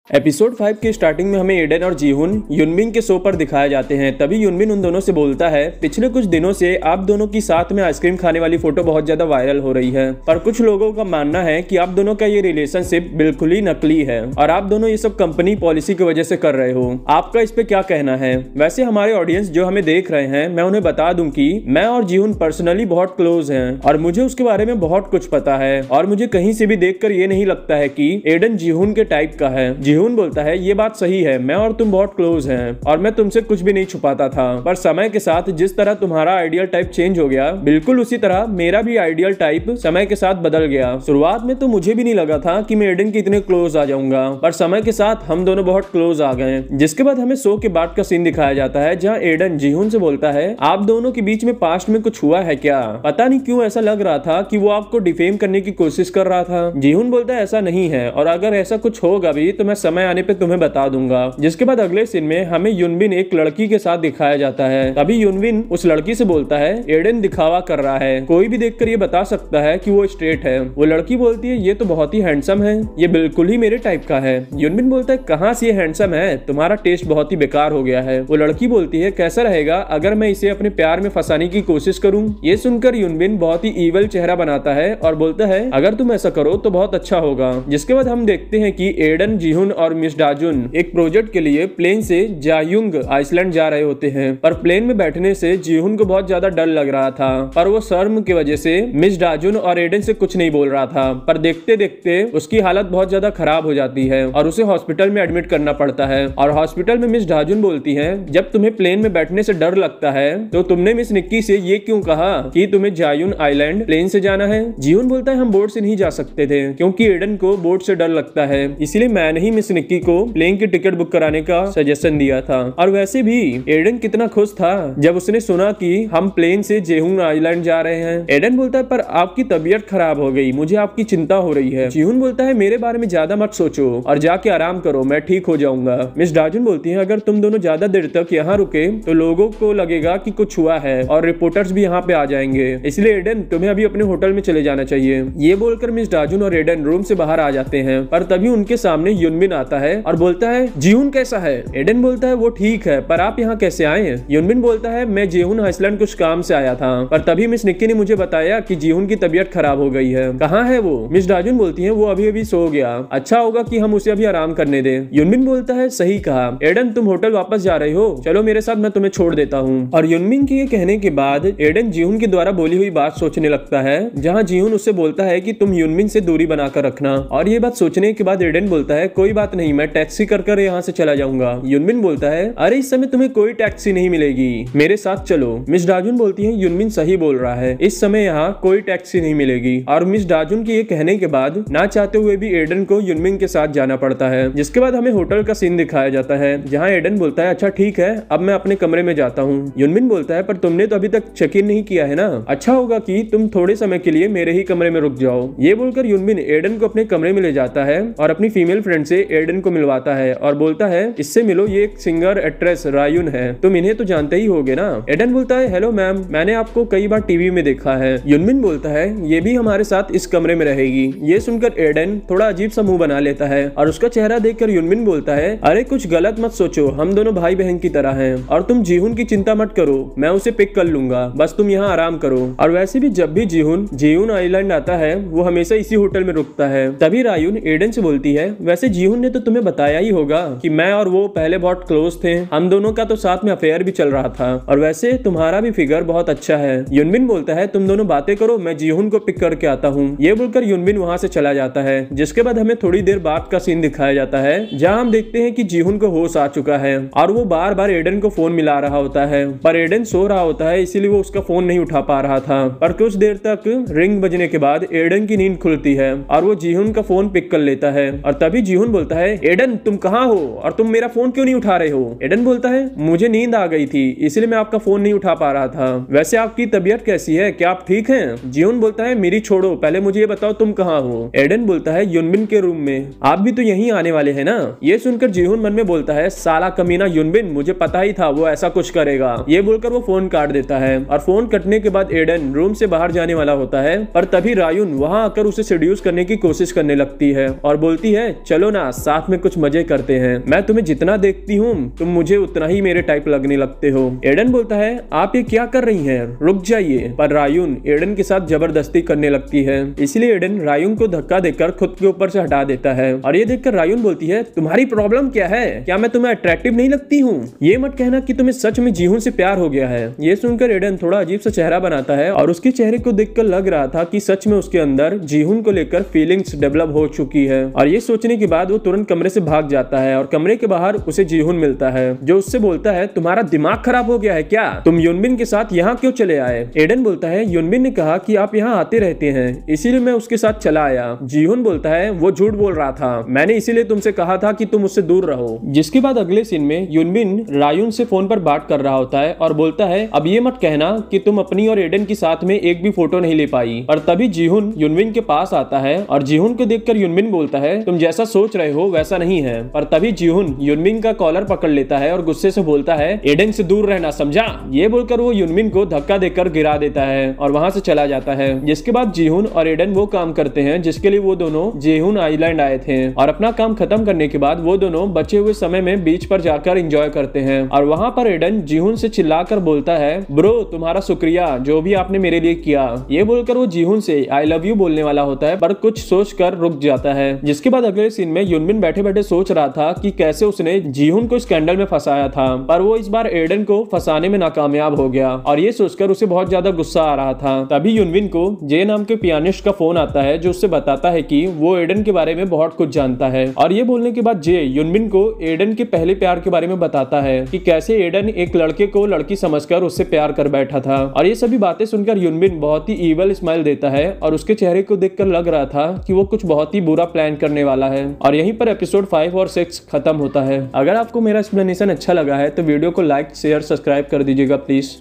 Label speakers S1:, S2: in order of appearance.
S1: Episode 5 की starting में हमें एडन और जीहुन युनबिन के शो पर दिखाए जाते हैं। तभी युनबिन उन दोनों से बोलता है, पिछले कुछ दिनों से आप दोनों की साथ में आइसक्रीम खाने वाली फोटो बहुत ज्यादा वायरल हो रही है, पर कुछ लोगों का मानना है कि आप दोनों का ये रिलेशनशिप बिल्कुल ही नकली है और आप दोनों ये सब कंपनी पॉलिसी की वजह से कर रहे हो। आपका इस पे क्या कहना है? वैसे हमारे ऑडियंस जो हमें देख रहे हैं, मैं उन्हें बता दूं कि मैं और जीहुन पर्सनली बहुत क्लोज हैं और मुझे उसके बारे में बहुत कुछ पता है और मुझे कहीं से भी देखकर ये नहीं लगता है कि एडन जीहुन के टाइप का है। जीहुन बोलता है, ये बात सही है, मैं और तुम बहुत क्लोज हैं और मैं तुमसे कुछ भी नहीं छुपाता था, पर समय के साथ जिस तरह तुम्हारा आइडियल टाइप चेंज हो गया, बिल्कुल उसी तरह मेरा भी आइडियल टाइप समय के साथ बदल गया। शुरुआत में तो मुझे भी नहीं लगा था कि मैं एडन के इतने क्लोज आ जाऊंगा, पर समय के साथ हम दोनों बहुत क्लोज आ गए। जिसके बाद हमें शो के बाद का सीन दिखाया जाता है जहाँ एडन जीहुन से बोलता है, आप दोनों के बीच में पास्ट में कुछ हुआ है क्या? पता नहीं क्यों ऐसा लग रहा था कि वो आपको डिफेम करने की कोशिश कर रहा था। जीहुन बोलता है, ऐसा नहीं है और अगर ऐसा कुछ होगा भी तो मैं समय आने पे तुम्हें बता दूंगा। जिसके बाद अगले सीन में हमें युनबिन एक लड़की के साथ दिखाया जाता है। तभी युनबिन उस लड़की से बोलता है, एडन दिखावा कर रहा है, कोई भी देखकर ये बता सकता है कि वो स्ट्रेट है। वो लड़की बोलती है, ये तो बहुत ही हैंडसम है, ये बिल्कुल ही मेरे टाइप का है। युनबिन बोलता है, कहाँ से ये हैंडसम है, तुम्हारा टेस्ट बहुत ही बेकार हो गया है। वो लड़की बोलती है, कैसा रहेगा अगर मैं इसे अपने प्यार में फंसाने की कोशिश करूं? ये सुनकर युनबिन बहुत ही ईवल चेहरा बनाता है और बोलता है, अगर तुम ऐसा करो तो बहुत अच्छा होगा। जिसके बाद हम देखते हैं कि एडन, जीहुन और मिस डाजुन एक प्रोजेक्ट के लिए प्लेन से जायुंग आइसलैंड जा रहे होते हैं, पर प्लेन में बैठने से जीहुन को बहुत ज्यादा डर लग रहा था, पर वो शर्म की वजह से मिस डाजुन और एडन से कुछ नहीं बोल रहा था। पर देखते देखते उसकी हालत बहुत ज्यादा खराब हो जाती है और उसे हॉस्पिटल में एडमिट करना पड़ता है। और हॉस्पिटल में मिस डाजुन बोलती है, जब तुम्हें प्लेन में बैठने से डर लगता है तो तुमने मिस निक्की से ये क्यों कहा कि तुम्हें जायुन आइलैंड प्लेन से जाना है? जीहुन बोलता है, हम बोट से नहीं जा सकते थे क्योंकि एडन को बोट से डर लगता है, इसलिए मैंने ही मिस निक्की को प्लेन की टिकट बुक कराने का सजेशन दिया था। और वैसे भी एडन कितना खुश था जब उसने सुना कि हम प्लेन से जेहुन आइलैंड जा रहे हैं। एडन बोलता है, पर आपकी तबीयत खराब हो गई, मुझे आपकी चिंता हो रही है। जीहुन बोलता है, मेरे बारे में ज्यादा मत सोचो और जाके आराम करो, मैं ठीक हो जाऊंगा। मिस डाजुन बोलती है, अगर तुम दोनों ज्यादा देर तक यहाँ रुके तो लोगों को लगेगा कि कुछ हुआ है और रिपोर्टर्स भी यहाँ पे आ जाएंगे, इसलिए एडन तुम्हें अभी अपने होटल में चले जाना चाहिए। ये बोलकर मिस डाजुन और एडन रूम से बाहर आ जाते हैं, पर तभी उनके सामने युनबिन आता है और बोलता है, जीहुन कैसा है? एडन बोलता है, वो ठीक है, पर आप यहाँ कैसे आए? युनबिन बोलता है, मैं जेहुन आइसलैंड कुछ काम से आया था, पर तभी मिस निक्की ने मुझे बताया कि जीहुन की तबीयत खराब हो गई है। कहाँ है वो? मिस डाजुन बोलती है, वो अभी अभी सो गया, अच्छा होगा कि हम उसे अभी आराम करने दें। युनबिन बोलता है, सही कहा। एडन, तुम होटल वापस जा रहे हो? चलो मेरे साथ, मैं तुम्हें छोड़ देता हूँ। और युनबिन के कहने के बाद एडन जीहुन के द्वारा बोली हुई बात सोचने लगता है, जहाँ जीहुन उससे बोलता है कि तुम युनबिन से दूरी बनाकर रखना। और ये बात सोचने के बाद एडन बोलता है, कोई बात नहीं, मैं टैक्सी कर यहाँ से चला जाऊंगा। युनबिन बोलता है, अरे इस समय तुम्हें कोई टैक्सी नहीं मिलेगी, मेरे साथ चलो। मिस डाजुन बोलती है, युनबिन सही बोल रहा है, इस समय यहाँ कोई टैक्सी नहीं मिलेगी। और मिस डाजुन के ये कहने के बाद ना चाहते हुए भी एडन को युनबिन के साथ जाना पड़ता है। जिसके बाद हमें होटल का सीन दिखाया जाता है जहाँ एडन बोलता है, अच्छा ठीक है, अब मैं अपने कमरे में जाता हूँ। युनबिन बोलता है, पर तुमने तो अभी तक चेक इन नहीं किया है ना, अच्छा होगा कि तुम थोड़े समय के लिए मेरे ही कमरे में रुक जाओ। ये बोलकर युनबिन एडन को अपने कमरे में ले जाता है और अपनी फीमेल फ्रेंड से एडन को मिलवाता है और बोलता है, इससे मिलो, ये एक सिंगर एक्ट्रेस रायुन है, तुम इन्हें तो जानते ही होगे ना। एडन बोलता है, हेलो मैम, मैंने आपको कई बार टीवी में देखा है। युनबिन बोलता है, ये भी हमारे साथ इस कमरे में रहेगी। ये सुनकर एडन थोड़ा अजीब सा मुंह बना लेता है और उसका चेहरा देखकर युनबिन बोलता है, अरे कुछ गलत मत सोचो, हम दोनों भाई बहन की तरह हैं और तुम जीहुन की चिंता मत करो, मैं उसे पिक कर लूंगा, बस तुम यहाँ आराम करो। और वैसे भी जब भी जीहुन आइलैंड आता है वो हमेशा इसी होटल में रुकता है। तभी रायुन एडन से बोलती है, वैसे जीहुन ने तो तुम्हें बताया ही होगा कि मैं और वो पहले बहुत क्लोज थे, हम दोनों का तो साथ में अफेयर भी चल रहा था, और वैसे तुम्हारा भी फिगर बहुत अच्छा है। युनबिन बोलता है, तुम दोनों बातें करो, मैं जीहुन को पिक करके आता हूँ। ये बोलकर युनबिन वहाँ से चला जाता है। जिसके बाद हमें थोड़ी देर बाद का सीन दिखाया जाता है जहाँ हम देखते हैं कि जीहुन को होश आ चुका है और वो बार बार एडन को फोन मिला रहा होता है, पर एडन सो रहा होता है, इसीलिए वो उसका फोन नहीं उठा पा रहा था। पर कुछ देर तक रिंग बजने के बाद एडन की नींद खुलती है और वो जीहुन का फोन पिक कर लेता है। और तभी जीहुन बोलता है, एडन तुम कहाँ हो और तुम मेरा फोन क्यों नहीं उठा रहे हो? एडन बोलता है, मुझे नींद आ गई थी इसलिए मैं आपका फोन नहीं उठा पा रहा था। वैसे आपकी तबीयत कैसी है, क्या आप ठीक हैं? जीहुन बोलता है, मेरी छोड़ो, पहले मुझे ये बताओ तुम कहाँ हो? एडन बोलता है, युनबिन के रूम में, आप भी तो यहीं आने वाले हैं ना? ये सुनकर जीहुन मन में बोलता है, साला कमीना युनबिन, मुझे पता ही था वो ऐसा कुछ करेगा। ये बोलकर वो फोन काट देता है और फोन कटने के बाद एडन रूम से बाहर जाने वाला होता है, पर तभी रायुन वहां आकर उसे सेड्यूस करने की कोशिश करने लगती है और बोलती है, चलो ना साथ में कुछ मजे करते हैं। मैं तुम्हें जितना देखती हूँ तुम मुझे उतना ही मेरे टाइप लगने लगते हो। एडन बोलता है आप ये क्या कर रही हैं, रुक जाइए। पर रायुन एडन के साथ जबरदस्ती करने लगती है, इसलिए एडन रायुन को धक्का देकर खुद के ऊपर से हटा देता है। और ये देखकर रायुन बोलती है तुम्हारी प्रॉब्लम क्या है, क्या मैं तुम्हें अट्रैक्टिव नहीं लगती हूँ? ये मत कहना कि तुम्हें सच में जीहून से प्यार हो गया है। ये सुनकर एडन थोड़ा अजीब सा चेहरा बनाता है और उसके चेहरे को देखकर लग रहा था कि सच में उसके अंदर जीहून को लेकर फीलिंग्स डेवलप हो चुकी है। और ये सोचने के बाद वो तुरंत कमरे से भाग जाता है और कमरे के बाहर उसे जीहून मिलता है, जो उससे बोलता है तुम्हारा दिमाग खराब हो गया है क्या, तुम युनबिन के साथ यहाँ क्यों चले आए? एडन बोलता है युनबिन ने कहा कि आप यहाँ आते रहते हैं, इसीलिए मैं उसके साथ चला आया। जीहून बोलता है वो झूठ बोल रहा था, मैंने इसीलिए तुमसे कहा था कि तुम उससे दूर रहो। जिसके बाद अगले सीन में युनबिन रायुन से फोन पर बात कर रहा होता है और बोलता है अब ये मत कहना कि तुम अपनी और एडन के साथ में एक भी फोटो नहीं ले पाई। और तभी जीहून युनबिन के पास आता है और जीहून को देखकर युनबिन बोलता है तुम जैसा सोच रहे हो वैसा नहीं है। पर तभी जीहून युनबिन का कॉलर पकड़ लेता है और गुस्से से बोलता है एडन से दूर रहना, समझा? ये बोलकर वो युनबिन को धक्का देकर गिरा देता है और वहां से चला जाता है। जिसके बाद जीहून और एडन वो काम करते हैं जिसके लिए वो दोनों जीहून आइलैंड आए थे और अपना काम खत्म करने के बाद वो दोनों बचे हुए समय में बीच पर जाकर एंजॉय करते हैं। और वहां पर एडन जीहून से चिल्लाकर बोलता है ब्रो तुम्हारा शुक्रिया जो भी आपने मेरे लिए किया। ये बोलकर वो जीहून से आई लव यू बोलने वाला होता है पर कुछ सोचकर रुक जाता है। जिसके बाद अगले सीन में युनबिन बैठे बैठे सोच रहा था कि कैसे उसने जीहून को स्कैंडल में फंसाया था, पर वो इस बार एडन को फंसाने में नाकामयाब हो गया और ये सोचकर उसे बहुत ज्यादा गुस्सा आ रहा था। तभी युनबिन को जे नाम के पियानिस्ट का फोन आता है जो उससे बताता है कि वो एडन के बारे में बहुत कुछ जानता है। और ये बोलने के बाद जे युनबिन को एडन के पहले प्यार के बारे में बताता है कि कैसे एडन एक लड़के को लड़की समझकर उससे प्यार कर बैठा था। और ये सभी बातें सुनकर युनबिन बहुत ही ईवल स्माइल देता है और उसके चेहरे को देखकर लग रहा था कि वो कुछ बहुत ही बुरा प्लान करने वाला है। और यहीं पर एपिसोड 5 और 6 खत्म होता है। अगर आपको मेरा एक्सप्लेनेशन अच्छा लगा है तो वीडियो को लाइक शेयर सब्सक्राइब कर दीजिएगा प्लीज।